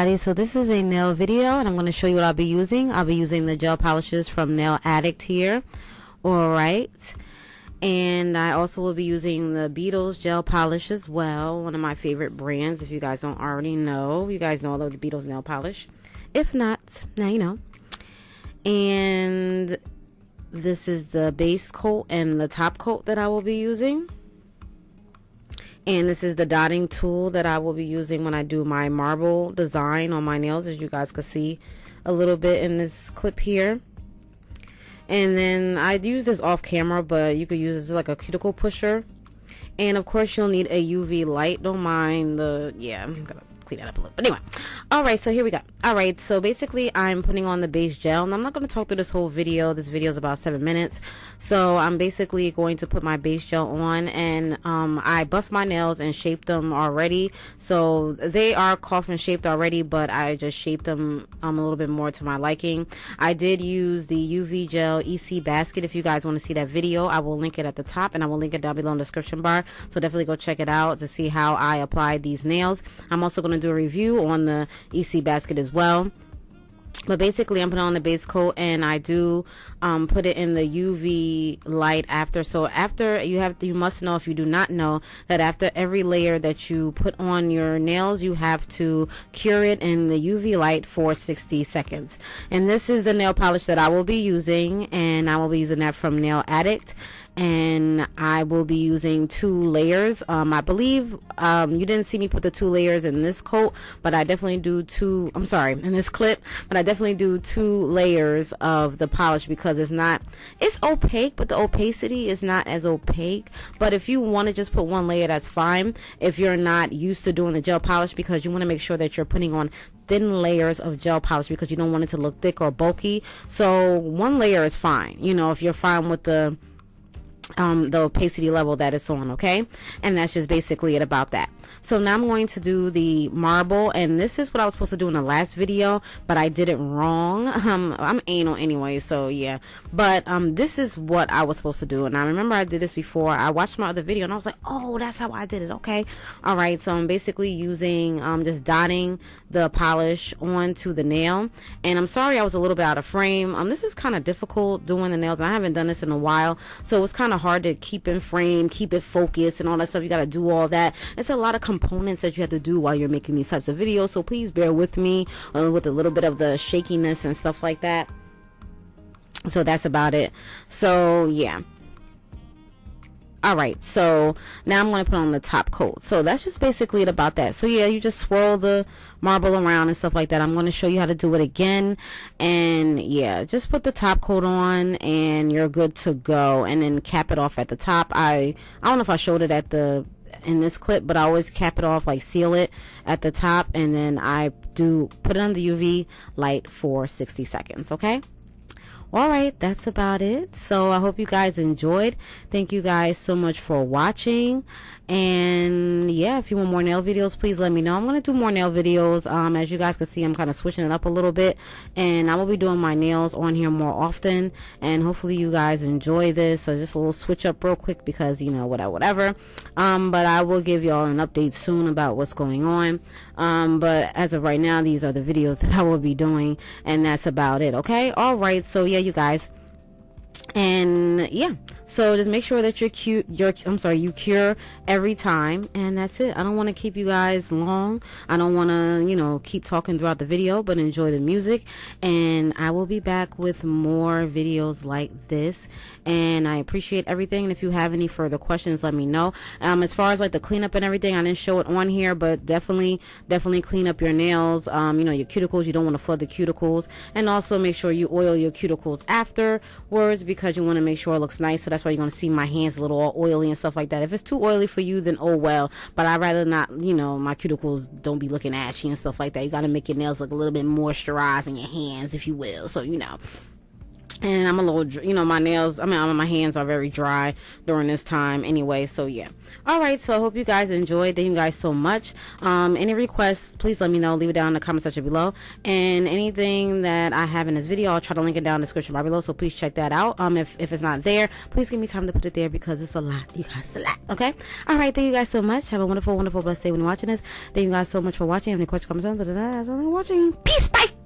everybody, so this is a nail video and I'm going to show you what I'll be using. I'll be using the gel polishes from Nail Addict here. Alright, and I also will be using the Beetles gel polish as well, one of my favorite brands. If you guys don't already know, you guys know I love the Beetles nail polish. If not, now you know. And this is the base coat and the top coat that I will be using. And this is the dotting tool that I will be using when I do my marble design on my nails, as you guys can see a little bit in this clip here. And then I use this off camera, but you could use this as like a cuticle pusher. And of course you'll need a UV light. Don't mind the, yeah, I'm gonna clean that up a little. But anyway, alright, so here we go. Alright, so basically I'm putting on the base gel, and I'm not going to talk through this whole video. This video is about 7 minutes. So I'm basically going to put my base gel on, and I buffed my nails and shaped them already. So they are coffin shaped already, but I just shaped them a little bit more to my liking. I did use the UV gel EC basket. If you guys want to see that video, I will link it at the top, and I will link it down below in the description bar. So definitely go check it out to see how I applied these nails. I'm also going to do a review on the EC basket as well. But basically I'm putting on the base coat, and I do put it in the UV light after. So after you must know, if you do not know, that after every layer that you put on your nails, you have to cure it in the UV light for 60 seconds. And this is the nail polish that I will be using, and I will be using that from Nail Addict. And I will be using 2 layers. I believe you didn't see me put the 2 layers in this coat, but I definitely do in this clip, but I definitely do 2 layers of the polish, because it's opaque, but the opacity is not as opaque. But if you want to just put 1 layer, that's fine if you're not used to doing the gel polish, because you want to make sure that you're putting on thin layers of gel polish, because you don't want it to look thick or bulky. So 1 layer is fine, you know, if you're fine with the opacity level that it's on, okay? And that's just basically it about that. So now I'm going to do the marble, and this is what I was supposed to do in the last video, but I did it wrong. I'm anal anyway, so yeah. But this is what I was supposed to do, and I remember I did this before. I watched my other video and I was like, oh, that's how I did it. Okay, all right. So I'm basically using just dotting the polish onto the nail. And I'm sorry I was a little bit out of frame. This is kind of difficult doing the nails, and I haven't done this in a while, so it was kind of hard to keep in frame, keep it focused, and all that stuff. You got to do all that. It's a lot of components that you have to do while you're making these types of videos, so please bear with me with a little bit of the shakiness and stuff like that. So that's about it. So yeah. Alright, so now I'm going to put on the top coat. So that's just basically it about that. So yeah, you just swirl the marble around and stuff like that. I'm going to show you how to do it again. And yeah, just put the top coat on and you're good to go. And then cap it off at the top. I don't know if I showed it in this clip, but I always cap it off, like seal it at the top. And then I do put it on the UV light for 60 seconds, okay? Alright, that's about it. So I hope you guys enjoyed. Thank you guys so much for watching. And yeah, if you want more nail videos, please let me know. I'm going to do more nail videos. As you guys can see, I'm kind of switching it up a little bit. And I will be doing my nails on here more often. And hopefully you guys enjoy this. So just a little switch up real quick, because, you know, whatever. But I will give y'all an update soon about what's going on. But as of right now, these are the videos that I will be doing. And that's about it, okay? Alright, so yeah, you guys. And yeah, so just make sure that you cure every time, and that's it. I don't want to keep you guys long. I don't want to, you know, keep talking throughout the video, but enjoy the music. And I will be back with more videos like this, and I appreciate everything. And if you have any further questions, let me know. As far as like the cleanup and everything, I didn't show it on here, but definitely clean up your nails. You know, your cuticles, you don't want to flood the cuticles, and also make sure you oil your cuticles afterwards, because you want to make sure it looks nice. So that's why you're going to see my hands a little all oily and stuff like that. If it's too oily for you, then oh well. But I'd rather not, you know, my cuticles don't be looking ashy and stuff like that. You got to make your nails look a little bit moisturized in your hands, if you will. So, you know. And I'm a little, you know, my nails, my hands are very dry during this time anyway. So yeah. All right. So I hope you guys enjoyed. Thank you guys so much. Any requests, please let me know. Leave it down in the comment section below. And anything that I have in this video, I'll try to link it down in the description bar below. So please check that out. If it's not there, please give me time to put it there because it's a lot. You guys, a lot. Okay. All right. Thank you guys so much. Have a wonderful, wonderful, blessed day when you're watching this. Thank you guys so much for watching. Have any questions, comments, watching. Peace. Bye.